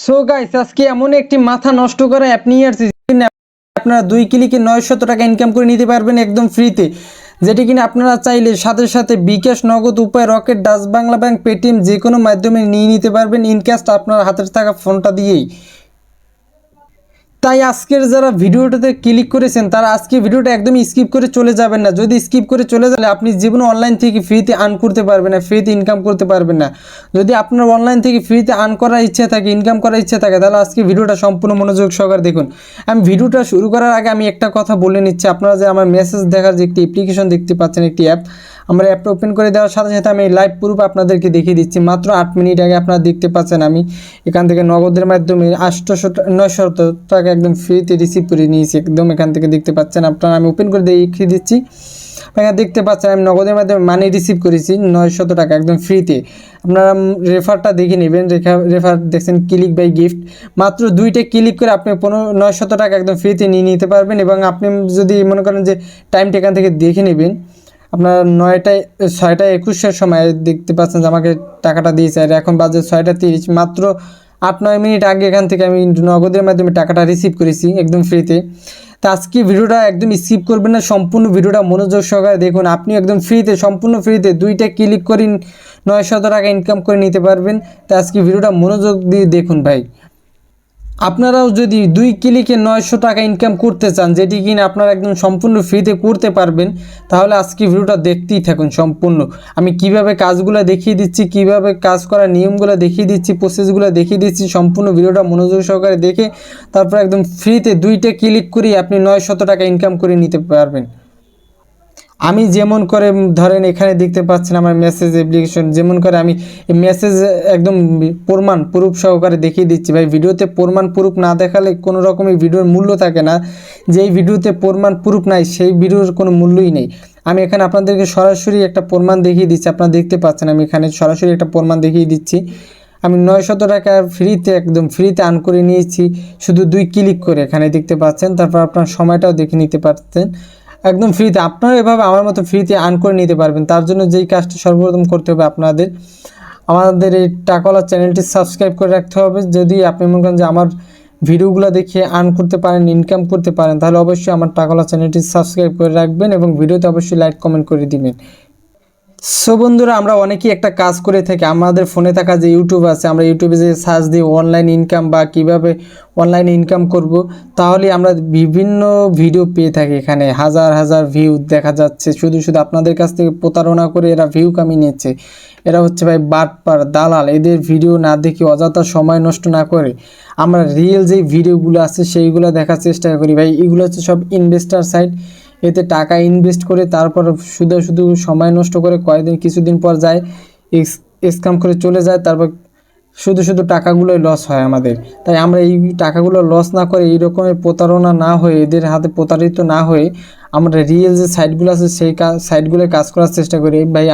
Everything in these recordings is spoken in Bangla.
সো গাইস আজকে এমন একটি মাথা নষ্ট করা অ্যাপ নিয়ে আসছি আপনারা 2 ক্লিকে 900 টাকা ইনকাম করে নিতে পারবেন একদম ফ্রিতে, যেটি কিনা আপনারা চাইলে সাথে সাথে বিকাশ, নগদ, উপায়, rocket, Dutch Bangla bank, Paytm যে কোনো মাধ্যমে নিয়ে নিতে পারবেন ইনক্যাশ আপনার হাতের থাকা ফোনটা দিয়েই। তাই আজকের যারা ভিডিওটাতে ক্লিক করেছেন তারা আজকে ভিডিওটা একদম স্কিপ করে চলে যাবেন না। যদি স্কিপ করে চলে যাবে আপনি জীবনে অনলাইন থেকে ফ্রিতে আর্ন করতে পারবেন না, ফ্রিতে ইনকাম করতে পারবেন না। যদি আপনার অনলাইন থেকে ফ্রিতে আর্ন করার ইচ্ছা থাকে, ইনকাম করার ইচ্ছা থাকে, তাহলে আজকে ভিডিওটা সম্পূর্ণ মনোযোগ সহকারে দেখুন। আমি ভিডিওটা শুরু করার আগে আমি একটা কথা বলে নিচ্ছি, আপনারা যে আমার মেসেজ দেখার যে একটি অ্যাপ্লিকেশন দেখতে পাচ্ছেন, একটি অ্যাপ, আমরা অ্যাপটা ওপেন করে দেওয়ার সাথে সাথে আমি লাইভ প্রুফ আপনাদেরকে দেখিয়ে দিচ্ছি। মাত্র 8 মিনিট আগে আপনারা দেখতে পাচ্ছেন আমি এখান থেকে নগদের মাধ্যমে 900 টাকা একদম ফ্রিতে রিসিভ করে নিয়েছি। একদম এখান থেকে দেখতে পাচ্ছেন আপনারা, আমি ওপেন করে দেখিয়ে দিচ্ছি। এখানে দেখতে পাচ্ছেন আমি নগদের মাধ্যমে মানি রিসিভ করেছি 900 টাকা একদম ফ্রিতে। আপনারা রেফারটা দেখে নেবেন, রেফার দেখছেন ক্লিক বাই গিফট, মাত্র 2টা ক্লিক করে আপনি 900 টাকা একদম ফ্রিতে নিয়ে নিতে পারবেন। এবং আপনি যদি মনে করেন যে টাইমটা এখান থেকে দেখে নেবেন, আপনার 6টা21 সময় দেখতে পাচ্ছেন যে আমাকে টাকাটা দিয়েছে, আর এখন বাজে 6টা30, মাত্র 8-9 মিনিট আগে এখান থেকে আমি নগদের মাধ্যমে টাকাটা রিসিভ করেছি একদম ফ্রিতে। তো আজকে ভিডিওটা একদম স্কিপ করবেন না, সম্পূর্ণ ভিডিওটা মনোযোগ সহকারে দেখুন। আপনি একদম ফ্রিতে, সম্পূর্ণ ফ্রিতে 2টা ক্লিক করে 900 টাকা ইনকাম করে নিতে পারবেন। তো আজকে ভিডিওটা মনোযোগ দিয়ে দেখুন ভাই। আপনারাও যদি 2 ক্লিকে 900 টাকা ইনকাম করতে চান, যেটি কিনা আপনারা একদম সম্পূর্ণ ফ্রিতে করতে পারবেন, তাহলে আজকে ভিডিওটা দেখতেই থাকুন সম্পূর্ণ। আমি কিভাবে কাজগুলো দেখিয়ে দিচ্ছি, কিভাবে কাজ করার নিয়মগুলো দেখিয়ে দিচ্ছি, প্রসেসগুলো দেখিয়ে দিচ্ছি। সম্পূর্ণ ভিডিওটা মনোযোগ সহকারে দেখে তারপর একদম ফ্রিতে 2টা ক্লিক করেই আপনি 900 টাকা ইনকাম করে নিতে পারবেন। আমি যেমন করে ধরেন এখানে দেখতে পাচ্ছেন আমার মেসেজ অ্যাপ্লিকেশন, যেমন করে আমি মেসেজ একদম প্রমাণ প্রুফ সহকারে দেখিয়ে দিচ্ছি ভাই। ভিডিওতে প্রমাণ প্রুফ না দেখালে কোনো রকমের ভিডিওর মূল্য থাকে না। যেই ভিডিওতে প্রমাণ প্রুফ নাই সেই ভিডিওর কোনো মূল্যই নেই। আমি এখানে আপনাদেরকে সরাসরি একটা প্রমাণ দেখিয়ে দিচ্ছি, আপনারা দেখতে পাচ্ছেন আমি এখানে সরাসরি একটা প্রমাণ দেখিয়ে দিচ্ছি। আমি 900 টাকা ফ্রিতে একদম ফ্রিতে আর্ন করে নিয়েছি শুধু 2 ক্লিক করে, এখানে দেখতে পাচ্ছেন। তারপর আপনার সময়টাও দেখে নিতে পারছেন একদম ফ্রিতে। আপনারা এভাবে আমার মতো ফ্রিতে আর্ন করে নিতে পারবেন। তার জন্য যেই কাজটা সর্বপ্রথম করতে হবে আপনাদের, আমাদের এই টাকাওয়ালা চ্যানেলটি সাবস্ক্রাইব করে রাখতে হবে। যদি আপনি মনে করেন যে আমার ভিডিওগুলো দেখে আর্ন করতে পারেন, ইনকাম করতে পারেন, তাহলে অবশ্যই আমার টাকাওয়ালা চ্যানেলটি সাবস্ক্রাইব করে রাখবেন এবং ভিডিওতে অবশ্যই লাইক কমেন্ট করে দিবেন। সো বন্ধুরা, আমরা অনেকেই একটা কাজ করে থাকি, আমাদের ফোনে থাকা যে ইউটিউব আছে, আমরা ইউটিউবে যে সার্চ দিই অনলাইন ইনকাম বা কিভাবে অনলাইনে ইনকাম করব, তাহলে আমরা বিভিন্ন ভিডিও পেয়ে থাকি। এখানে হাজার হাজার ভিউ দেখা যাচ্ছে, শুধু আপনাদের কাছ থেকে প্রতারণা করে এরা ভিউ কামিয়ে নিচ্ছে। এরা হচ্ছে ভাই বাটপার, দালাল। এদের ভিডিও না দেখে, অযথা সময় নষ্ট না করে আমরা রিয়েল যেই ভিডিওগুলো আছে সেইগুলো দেখার চেষ্টা করি ভাই। এগুলো হচ্ছে সব ইনভেস্টার সাইট, এতে টাকা ইনভেস্ট করে তারপর শুধু সময় নষ্ট করে কিছুদিন পর যায়, স্ক্যাম করে চলে যায়, তারপর শুধু টাকাগুলোই লস হয় আমাদের। তাই আমরা এই টাকাগুলো লস না করে, এই রকমের প্রতারণা না হয়ে, এদের হাতে প্রতারিত না হয়ে আমরা রিয়েল যে সাইটগুলো আছে সেই সাইটগুলোয় কাজ করার চেষ্টা করি ভাই।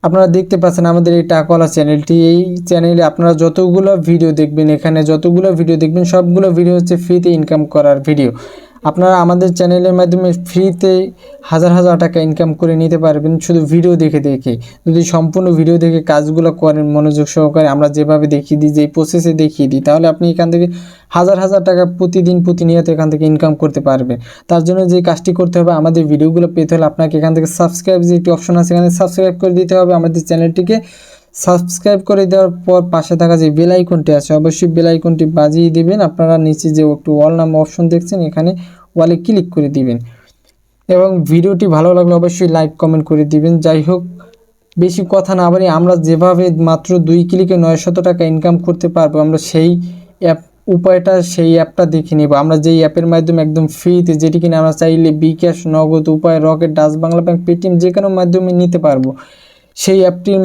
আপনারা দেখতে পাচ্ছেন আমাদের এই টাকাওয়ালা চ্যানেলটি, এই চ্যানেলে আপনারা যতগুলো ভিডিও দেখবেন, এখানে যতগুলো ভিডিও দেখবেন সবগুলো ভিডিও হচ্ছে ফ্রিতে ইনকাম করার ভিডিও। আপনারা আমাদের চ্যানেলের মাধ্যমে ফ্রিতে হাজার হাজার টাকা ইনকাম করে নিতে পারবেন শুধু ভিডিও দেখে দেখে। যদি সম্পূর্ণ ভিডিও দেখে কাজগুলো করেন মনোযোগ সহকারে, আমরা যেভাবে দেখিয়ে দিই, যেই প্রসেসে দেখিয়ে দিই, তাহলে আপনি এখান থেকে হাজার হাজার টাকা প্রতিনিয়ত এখান থেকে ইনকাম করতে পারবেন। তার জন্য যে কাজটি করতে হবে, আমাদের ভিডিওগুলো পেতে হলে আপনাকে এখান থেকে সাবস্ক্রাইব যে একটি অপশন আছে এখানে সাবস্ক্রাইব করে দিতে হবে। আমাদের চ্যানেলটিকে সাবস্ক্রাইব করে দেওয়ার পর পাশে থাকা যে বেল আইকনটি আছে অবশ্যই বেল আইকনটি বাজিয়ে দিবেন। আপনারা নিচে যে একটু অল নাম অপশন দেখছেন এখানে ওয়ালে ক্লিক করে দিবেন এবং ভিডিওটি ভালো লাগলে অবশ্যই লাইক কমেন্ট করে দিবেন। যাই হোক, বেশি কথা না বলি, আমরা যেভাবে মাত্র 2 ক্লিকে 900 টাকা ইনকাম করতে পারবো, আমরা সেই অ্যাপটা দেখে নেব। আমরা যেই অ্যাপের মাধ্যমে একদম ফ্রিতে, যেটি কিনা আমরা চাইলে বিকাশ, নগদ, উপায়, rocket, Dutch Bangla bank, Paytm যে কোনো মাধ্যমে নিতে পারবো, সেই অ্যাপটির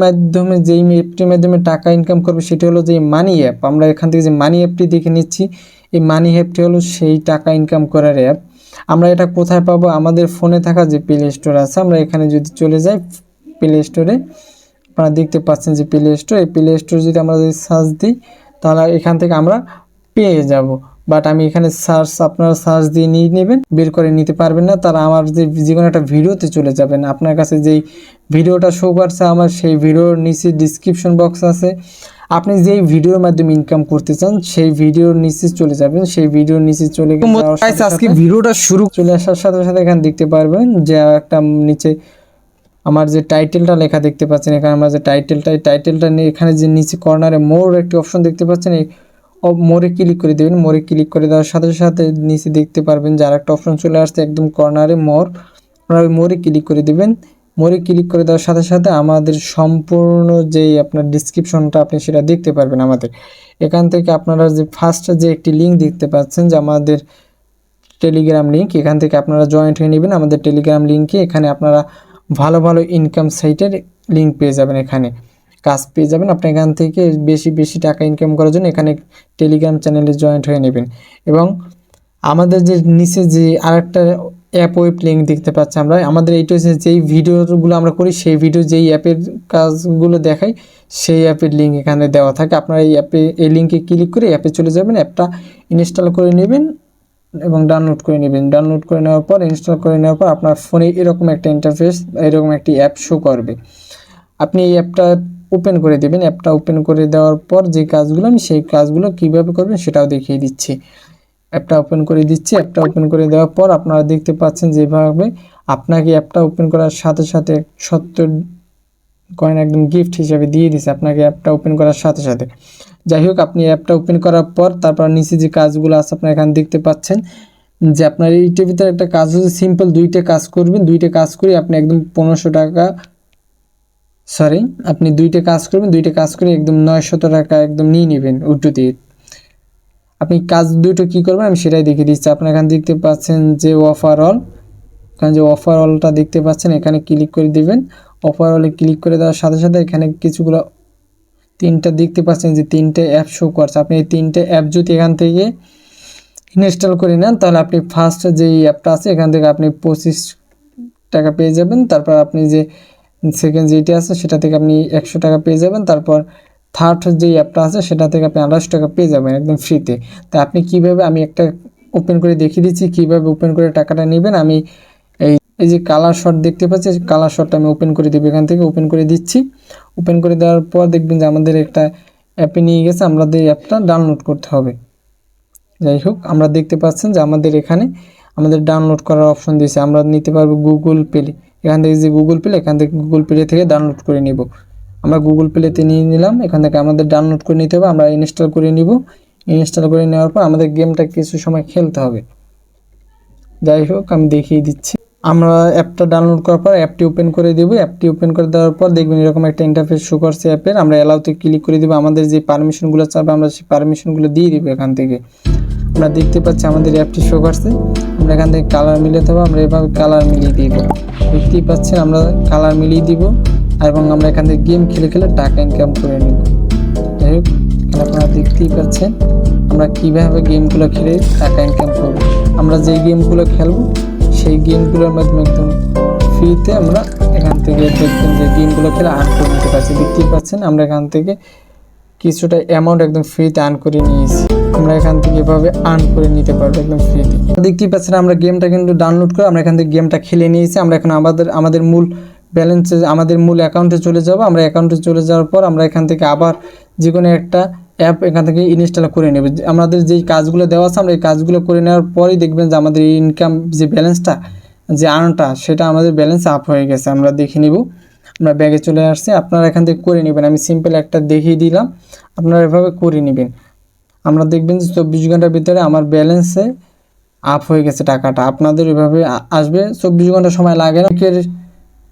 মাধ্যমে টাকা ইনকাম করবে, সেটি হলো যে মানি অ্যাপ। আমরা এখান থেকে যে মানি অ্যাপটি দেখে নিচ্ছি, এই মানি অ্যাপটি হলো সেই টাকা ইনকাম করার অ্যাপ। আমরা এটা কোথায় পাবো? আমাদের ফোনে থাকা যে প্লে স্টোর আছে, আমরা এখানে যদি চলে যাই প্লে স্টোরে, আপনারা দেখতে পাচ্ছেন যে প্লে স্টোর, এই প্লে স্টোর যদি আমরা যদি সার্চ দিই তাহলে এখান থেকে আমরা পেয়ে যাব। বাট আমি এখানে আপনারা সার্চ দিয়ে নিয়ে নেবেন, বের করে নিতে পারবেন না। তারা আমার যে কোনো একটা ভিডিওতে চলে যাবেন, আপনার কাছে যেই ভিডিওটা শো করছে আমার সেই ভিডিওর নিচে ডিসক্রিপশন বক্স আছে, আপনি যেই ভিডিওর মাধ্যমে ইনকাম করতে চান সেই ভিডিওর নিচে চলে যাবেন, সেই ভিডিওর নিচে চলে গেলে আজকে ভিডিওটা শুরু চলে আসার সাথে সাথে এখানে দেখতে পারবেন যে একটা নিচে আমার যে টাইটেলটা লেখা দেখতে পাচ্ছেন, এখানে আমরা যে টাইটেলটা নিয়ে এখানে যে নিচে কর্নারে মোর একটি অপশন দেখতে পাচ্ছেন, এই মোরে ক্লিক করে দেবেন। মোরে ক্লিক করে দেওয়ার সাথে সাথে নিচে দেখতে পারবেন যে আরেকটা অপশন চলে আসছে একদম কর্নারে মোর, আপনারা ওই মোরে ক্লিক করে দেবেন। মোরে ক্লিক করে দেওয়ার সাথে সাথে আমাদের সম্পূর্ণ যেই আপনার ডিসক্রিপশনটা আপনি সেটা দেখতে পারবেন আমাদের এখান থেকে। আপনারা যে ফার্স্টে যে একটি লিঙ্ক দেখতে পাচ্ছেন যে আমাদের টেলিগ্রাম লিঙ্ক, এখান থেকে আপনারা জয়েন্ট হয়ে নেবেন আমাদের টেলিগ্রাম লিঙ্কে। এখানে আপনারা ভালো ভালো ইনকাম সাইটের লিঙ্ক পেয়ে যাবেন, এখানে কাজ পেয়ে যাবেন। আপনি এখান থেকে বেশি বেশি টাকা ইনকাম করার জন্য এখানে টেলিগ্রাম চ্যানেলে জয়েন্ট হয়ে নেবেন। এবং আমাদের যে নিচে যে আরেকটা অ্যাপ ওয়েব লিঙ্ক দেখতে পাচ্ছি আমরা, আমাদের এইটা হচ্ছে যেই ভিডিওগুলো আমরা করি সেই ভিডিও যেই অ্যাপের কাজগুলো দেখাই সেই অ্যাপের লিঙ্ক এখানে দেওয়া থাকে। আপনারা এই অ্যাপে এই লিঙ্কে ক্লিক করে অ্যাপে চলে যাবেন, অ্যাপটা ইনস্টল করে নেবেন এবং ডাউনলোড করে নেবেন। ডাউনলোড করে নেওয়ার পর ইনস্টল করে নেওয়ার পর আপনার ফোনে এরকম একটা ইন্টারফেস, এরকম একটি অ্যাপ শো করবে। আপনি এই অ্যাপটা ওপেন করে দেবেন। অ্যাপটা ওপেন করে দেওয়ার পর যে কাজগুলো আমি সেই কাজগুলো কীভাবে করবেন সেটাও দেখিয়ে দিচ্ছি। অ্যাপটা ওপেন করে দিচ্ছি। অ্যাপটা ওপেন করে দেওয়ার পর আপনারা দেখতে পাচ্ছেন যেভাবে আপনাকে অ্যাপটা ওপেন করার সাথে সাথে 70 কয়েন একদম গিফট হিসেবে দিয়ে দিছে আপনাকে অ্যাপটা ওপেন করার সাথে সাথে। যাই হোক, আপনি অ্যাপটা ওপেন করার পর তারপর নিচে যে কাজগুলো আছে আপনারা এখানে দেখতে পাচ্ছেন যে আপনার এইটার ভিতরে একটা কাজ হচ্ছে সিম্পল, দুইটা কাজ করবেন। দুইটা কাজ করে আপনি একদম 1500 টাকা, সরি আপনি দুইটা কাজ করবেন, দুইটা কাজ করে একদম 900 টাকা একদম নিয়ে নেবেন উল্টো দিয়ে। আপনি কাজ দুটো কী করবেন আমি সেটাই দেখিয়ে দিচ্ছি। আপনার এখানে দেখতে পাচ্ছেন যে ওভারঅল, এখানে যে ওভারঅলটা দেখতে পাচ্ছেন এখানে ক্লিক করে দিবেন। ওভারঅলে ক্লিক করে দেওয়ার সাথে সাথে এখানে কিছুগুলো তিনটা দেখতে পাচ্ছেন যে তিনটে অ্যাপ শো করছে। আপনি এই তিনটে অ্যাপ যদি এখান থেকে ইনস্টল করে নেন তাহলে আপনি ফার্স্ট যেই অ্যাপটা আছে এখান থেকে আপনি 25 টাকা পেয়ে যাবেন। তারপর আপনি যে সেকেন্ড যেটি আছে সেটা থেকে আপনি 100 টাকা পেয়ে যাবেন। তারপর থার্ড যেই অ্যাপটা আছে সেটা থেকে আপনি 28 টাকা পেয়ে যাবেন একদম ফ্রিতে। তা আপনি কীভাবে, আমি একটা ওপেন করে দেখিয়ে দিচ্ছি কীভাবে ওপেন করে টাকাটা নেবেন। আমি এই যে কালার শট দেখতে পাচ্ছি, কালার শটটা আমি ওপেন করে দেবো। এখান থেকে ওপেন করে দিচ্ছি। ওপেন করে দেওয়ার পর দেখবেন যে আমাদের একটা অ্যাপে নিয়ে গেছে, আমাদের অ্যাপটা ডাউনলোড করতে হবে। যাই হোক, আমরা দেখতে পাচ্ছেন যে আমাদের এখানে আমাদের ডাউনলোড করার অপশন দিয়েছে। আমরা নিতে পারবো গুগল প্লে, এখান থেকে যে গুগল প্লে, এখান থেকে গুগল প্লে থেকে ডাউনলোড করে নিব। আমরা গুগল প্লেতে নিয়ে নিলাম, এখান থেকে আমাদের ডাউনলোড করে নিতে হবে। আমরা ইনস্টল করে নিব। ইনস্টল করে নেওয়ার পর আমাদের গেমটা কিছু সময় খেলতে হবে। যাই হোক, আমি দেখিয়ে দিচ্ছি। আমরা অ্যাপটা ডাউনলোড করার পর অ্যাপটি ওপেন করে দেবো। অ্যাপটি ওপেন করে দেওয়ার পর দেখবেন এরকম একটা ইন্টারফেস শো করছে অ্যাপের। আমরা অ্যালাউতে ক্লিক করে দেবো। আমাদের যে পারমিশনগুলো চাবে আমরা সেই পারমিশনগুলো দিয়ে দেবো। এখান থেকে আমরা দেখতে পাচ্ছি আমাদের অ্যাপটি শো করছে। আমরা এখান থেকে কালার মিলাতে হবে, আমরা এভাবে কালার মিলিয়ে দিব। দেখতেই পাচ্ছেন আমরা কালার মিলিয়ে দিব এবং আমরা এখান থেকে গেম খেলে খেলে টাকা ইনকাম করে নেব। যাই হোক, আপনারা দেখতেই পাচ্ছেন আমরা কীভাবে গেমগুলো খেলে টাকা ইনকাম করব। আমরা যে গেমগুলো খেলবো সেই গেমগুলোর মাধ্যমে একদম ফ্রিতে আমরা এখান থেকে দেখবেন যে গেমগুলো খেলে আর্ন করে নিতে পারছি। দেখতেই পাচ্ছেন আমরা এখান থেকে কিছুটা অ্যামাউন্ট একদম ফ্রিতে আর্ন করে নিয়েছি। আমরা এখান থেকে এভাবে আর্ন করে নিতে পারবো একদম ফ্রিতে। দেখতেই পাচ্ছেন আমরা গেমটা কিন্তু ডাউনলোড করে আমরা এখান থেকে গেমটা খেলে নিয়েছি। আমরা এখন আমাদের মূল ব্যালেন্সে, আমাদের মূল অ্যাকাউন্টে চলে যাব। আমরা অ্যাকাউন্টে চলে যাওয়ার পর আমরা এখান থেকে আবার যে কোনো একটা অ্যাপ এখান থেকে ইনস্টল করে নেব। আমাদের যেই কাজগুলো দেওয়া আছে আমরা এই কাজগুলো করে নেওয়ার পরই দেখবেন যে আমাদের ইনকাম যে ব্যালেন্সটা, যে আর্নটা, সেটা আমাদের ব্যালেন্স আপ হয়ে গেছে। আমরা দেখে নিব। আমরা ব্যাগে চলে আসছি। আপনারা এখান থেকে করে নেবেন। আমি সিম্পল একটা দেখিয়ে দিলাম, আপনারা এভাবে করে নেবেন। আমরা দেখবেন যে 24 ঘন্টার ভিতরে আমার ব্যালেন্সে আপ হয়ে গেছে টাকাটা। আপনাদের এভাবে আসবে। 24 ঘন্টা সময় লাগে না, অনেকের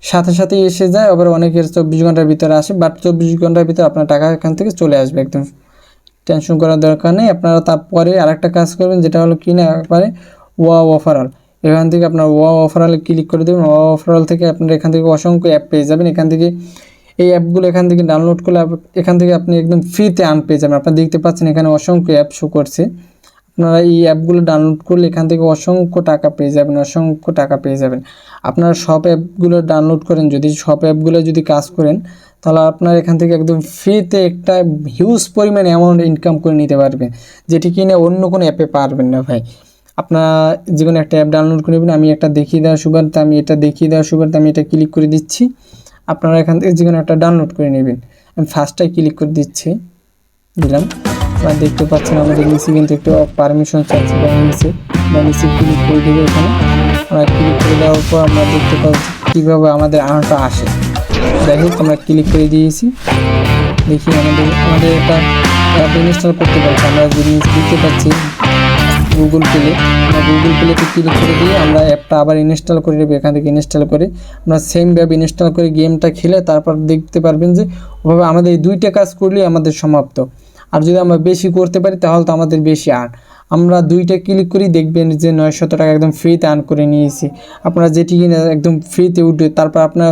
সাথে সাথেই এসে যায়, আবার অনেকের 24 ঘন্টার ভিতরে আসে। বাট 24 ঘন্টার ভিতরে আপনার টাকা এখান থেকে চলে আসবে, একদম টেনশন করার দরকার নেই। আপনারা তারপরে আরেকটা কাজ করবেন, যেটা হলো কি না, একবারে ওভারঅল, এখান থেকে আপনার ওভারঅলে ক্লিক করে দেবেন। ওভারঅল থেকে আপনারা এখান থেকে অসংখ্য অ্যাপ পেয়ে যাবেন। এখান থেকে এই অ্যাপগুলো এখান থেকে ডাউনলোড করলে এখান থেকে আপনি একদম ফ্রিতে আর্ন পেয়ে যাবেন। আপনারা দেখতে পাচ্ছেন এখানে অসংখ্য অ্যাপ শো করছে। আপনারা এই অ্যাপগুলো ডাউনলোড করলে এখান থেকে অসংখ্য টাকা পেয়ে যাবেন, অসংখ্য টাকা পেয়ে যাবেন। আপনারা সব অ্যাপগুলো ডাউনলোড করেন, যদি সব অ্যাপগুলো যদি কাজ করেন তাহলে আপনার এখান থেকে একদম ফ্রিতে একটা হিউজ পরিমাণ অ্যামাউন্ট ইনকাম করে নিতে পারবেন, যেটি কিনে অন্য কোনো অ্যাপে পারবেন না ভাই। আপনারা যে কোনো একটা অ্যাপ ডাউনলোড করে নেবেন। আমি একটা দেখিয়ে দেওয়ার সুবাদে আমি এটা ক্লিক করে দিচ্ছি। আপনারা এখান থেকে যে কোনো একটা ডাউনলোড করে নেবেন। আমি ফার্স্টটাই ক্লিক করে দিচ্ছি। দিলাম। আপনারা দেখতে পাচ্ছেন আমাদের নিচে কিন্তু একটু পারমিশন চাচ্ছে নিচে, আমরা নিচে ক্লিক করে দেবো। এখানে আমরা ক্লিক করে দেওয়ার পর আমরা দেখতে পাচ্ছি কীভাবে আমাদের আর্নটা আসে। যাই হোক আমরা ক্লিক করে দিয়েছি। দেখি আমাদের একটা অ্যাপ ইনস্টল করতে পারছি। আমরা যে নিচে দেখতে পাচ্ছি গুগল প্লে, আমরা গুগল প্লেতে ক্লিক করে দিয়ে আমরা অ্যাপটা আবার ইনস্টল করে নেব। এখান থেকে ইনস্টল করে আমরা সেমভাবে ইনস্টল করে গেমটা খেলে তারপর দেখতে পারবেন যে ওভাবে আমাদের এই 2টা কাজ করলেই আমাদের সমাপ্ত। আর যদি আমরা বেশি করতে পারি তাহলে তো আমাদের বেশি আর্ন। আমরা 2টা ক্লিক করেই দেখবেন যে 900 টাকা একদম ফ্রিতে আর্ন করে নিয়েছি। আপনারা যেটি কিনে একদম ফ্রিতে উঠবে, তারপর আপনার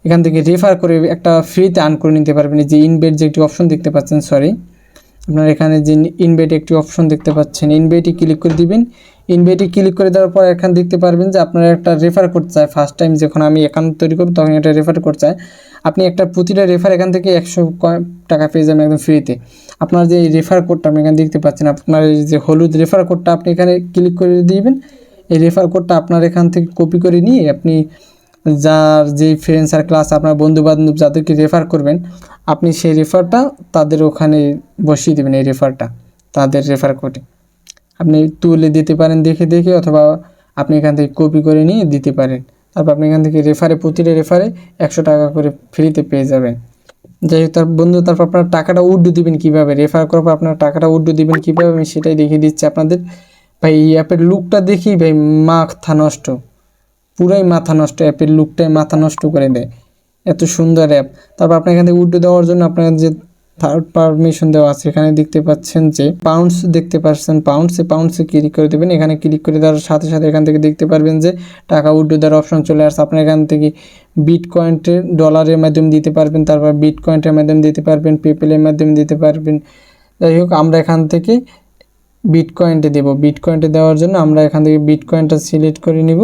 এখান থেকে রেফার করে একটা ফ্রিতে আর্ন করে নিতে পারবেন। যে ইনভেট যে একটি অপশন দেখতে পাচ্ছেন, আপনার এখানে যে ইনভেট একটি অপশন দেখতে পাচ্ছেন, ইনভেটে ক্লিক করে দিবেন। ইনভেটে ক্লিক করে দেওয়ার পর এখানে দেখতে পারবেন যে আপনারা একটা রেফার করতে চায়। ফার্স্ট টাইম যখন আমি অ্যাকাউন্ট তৈরি করব তখন এটা রেফার করতে চায়। আপনি একটা প্রতিটা রেফার এখান থেকে 100 টাকা পেয়ে যাবেন একদম ফ্রিতে। আপনার যে রেফার কোডটা আপনি এখানে দেখতে পাচ্ছেন, আপনার এই যে হলুদ রেফার কোডটা আপনি এখানে ক্লিক করে দিবেন। এই রেফার কোডটা আপনার এখান থেকে কপি করে নিয়ে আপনি যার যে ফ্রেন্ড সার্কেল আছে, আপনার বন্ধুবান্ধব যাদেরকে রেফার করবেন, আপনি সেই রেফারটা তাদের ওখানে বসিয়ে দেবেন। এই রেফারটা তাদের রেফার কোডে আপনি তুলে দিতে পারেন দেখে দেখে, অথবা আপনি এখান থেকে কপি করে নিয়ে দিতে পারেন। তারপর আপনি এখান থেকে প্রতিটা রেফারে 100 টাকা করে ফ্রিতে পেয়ে যাবেন। যাই হোক তারপর আপনার টাকাটা উইথড্র দিবেন কীভাবে, রেফার করার পর আপনার টাকাটা উইথড্র দিবেন কীভাবে আমি সেটাই দেখিয়ে দিচ্ছি আপনাদের। ভাই এই অ্যাপের লুকটা দেখি ভাই মাথা নষ্ট, পুরাই মাথা নষ্ট। অ্যাপের লুকটাই মাথা নষ্ট করে দেয়, এত সুন্দর অ্যাপ। তারপর আপনার এখান থেকে উইথড্র দেওয়ার জন্য আপনার যে থার্ড পারমিশন দেওয়া আছে, এখানে দেখতে পাচ্ছেন যে পাউন্ডস দেখতে পাচ্ছেন, পাউন্ডসে ক্লিক করে দেবেন। এখানে ক্লিক করে দেওয়ার সাথে সাথে এখান থেকে দেখতে পারবেন যে টাকা উইথড্র দেওয়ার অপশন চলে আসছে। আপনার এখান থেকে বিটকয়েন্টের ডলারের মাধ্যমে দিতে পারবেন, তারপর বিটকয়েন্টের মাধ্যমে দিতে পারবেন, পেপ্যালের মাধ্যমে দিতে পারবেন। যাই হোক আমরা এখান থেকে বিটকয়েন্টে দেব। বিটকয়েন্টে দেওয়ার জন্য আমরা এখান থেকে বিটকয়েনটা সিলেক্ট করে নিব।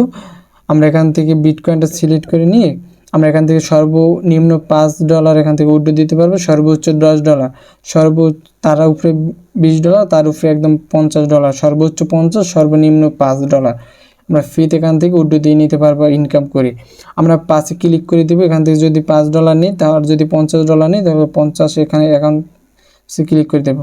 আমরা এখান থেকে বিটকয়েনটা সিলেক্ট করে নিয়ে আমরা এখান থেকে সর্বনিম্ন $5 এখান থেকে উইথড্র দিতে পারবো, সর্বোচ্চ $10, তার উপরে $20, তার উপরে একদম $50, সর্বোচ্চ 50, সর্বনিম্ন $5। আমরা ফ্রিতে এখান থেকে উইথড্র দিয়ে নিতে পারবো ইনকাম করে। আমরা 5-এ ক্লিক করে দেবো। এখান থেকে যদি $5 নিই, তাহলে যদি $50 নিই তাহলে 50 এখানে অ্যাকাউন্টে ক্লিক করে দেবো।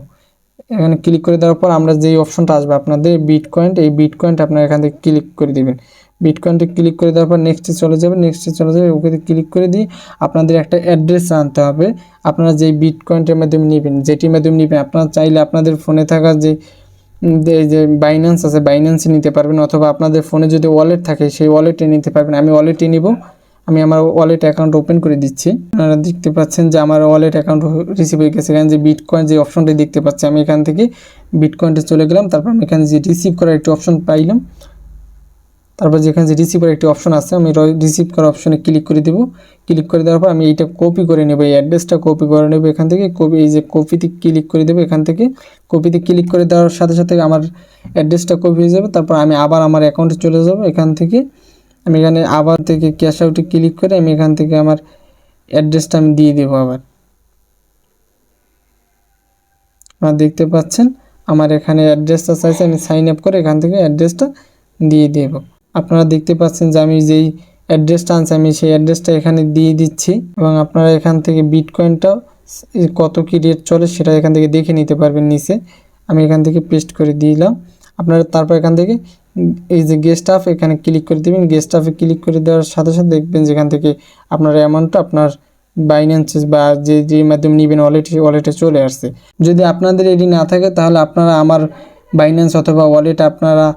এখানে ক্লিক করে দেওয়ার পর আমরা যেই অপশনটা আসবে আপনাদের বিটকয়েন্ট, এই বিটকয়েন্ট আপনারা এখান থেকে ক্লিক করে দেবেন। বিটকয়েন্টে ক্লিক করে দেওয়ার পর নেক্সটে চলে যাবে, ওকে ক্লিক করে দিয়ে আপনাদের একটা অ্যাড্রেস আনতে হবে। আপনারা যেই বিটকয়েন্টের মাধ্যমে নেবেন, যেটির মাধ্যমে নেবেন, আপনারা চাইলে আপনাদের ফোনে থাকা যে বাইন্যান্স আছে বাইন্যান্সে নিতে পারবেন, অথবা আপনাদের ফোনে যদি ওয়ালেট থাকে সেই ওয়ালেটে নিতে পারবেন। আমি ওয়ালেটে নিব। আমি আমার ওয়ালেট অ্যাকাউন্ট ওপেন করে দিচ্ছি। আপনারা দেখতে পাচ্ছেন যে আমার ওয়ালেট অ্যাকাউন্ট রিসিভ হয়ে গেছে। এখানে যে বিটকয়েন যে অপশনটি দেখতে পাচ্ছি, আমি এখান থেকে বিটকয়েন্টে চলে গেলাম। তারপর আমি এখানে যে রিসিভ করার একটি অপশন পাইলাম, তারপর যেখানে যে রিসিভ করার একটি অপশন আছে, আমি রিসিভ করার অপশনে ক্লিক করে দেবো। ক্লিক করে দেওয়ার পর আমি এইটা কপি করে নেব, এই অ্যাড্রেসটা কপি করে নেব। এখান থেকে এই যে কপিতে ক্লিক করে দেবো। এখান থেকে কপিতে ক্লিক করে দেওয়ার সাথে সাথে আমার অ্যাড্রেসটা কপি হয়ে যাবে। তারপর আমি আবার আমার অ্যাকাউন্টে চলে যাব। এখান থেকে আমি এখানে আবার থেকে ক্যাশ আউটে ক্লিক করে আমি এখান থেকে আমার অ্যাড্রেসটা আমি দিয়ে দেবো আবার। আপনারা দেখতে পাচ্ছেন আমার এখানে অ্যাড্রেসটা চাইছে, আমি সাইন আপ করে এখান থেকে অ্যাড্রেসটা দিয়ে দেব। আপনারা দেখতে পাচ্ছেন যে আমি যেই অ্যাড্রেসটা আনছি আমি সেই অ্যাড্রেসটা এখানে দিয়ে দিচ্ছি, এবং আপনারা এখান থেকে বিটকয়েনটা কত কি রেট চলে সেটা এখান থেকে দেখে নিতে পারবেন। নিচে আমি এখান থেকে পেস্ট করে দিলাম। আপনারা তারপর এখান থেকে এই যে গেস্ট আপ এখানে ক্লিক করে দেবেন। গেস্ট আপে ক্লিক করে দেওয়ার সাথে সাথে দেখবেন যেখান থেকে আপনার অ্যামাউন্টটা আপনার বাইন্যান্স বা যে মাধ্যমে নেবেন ওয়ালেটে চলে আসছে। যদি আপনাদের এটি না থাকে তাহলে আপনারা আমার বাইন্যান্স অথবা ওয়ালেট আপনারা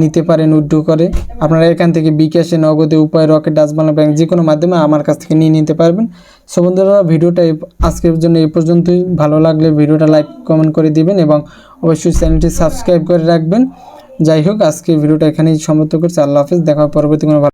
নিতে পারেন উইথড্র করে। আপনারা এখান থেকে বিকাশে, নগদে, উপায়, রকেট, ডাচ বাংলা ব্যাংক যে কোনো মাধ্যমে আমার কাছ থেকে নিয়ে নিতে পারবেন। সো বন্ধুরা ভিডিওটা আজকের জন্য এই পর্যন্তই। ভালো লাগলে ভিডিওটা লাইক কমেন্ট করে দিবেন এবং অবশ্যই চ্যানেলটি সাবস্ক্রাইব করে রাখবেন। যাই হোক আজকে ভিডিওটা এখানেই সমাপ্ত করছি। আল্লাহ হাফেজ। দেখা হবে পরবর্তী কোনো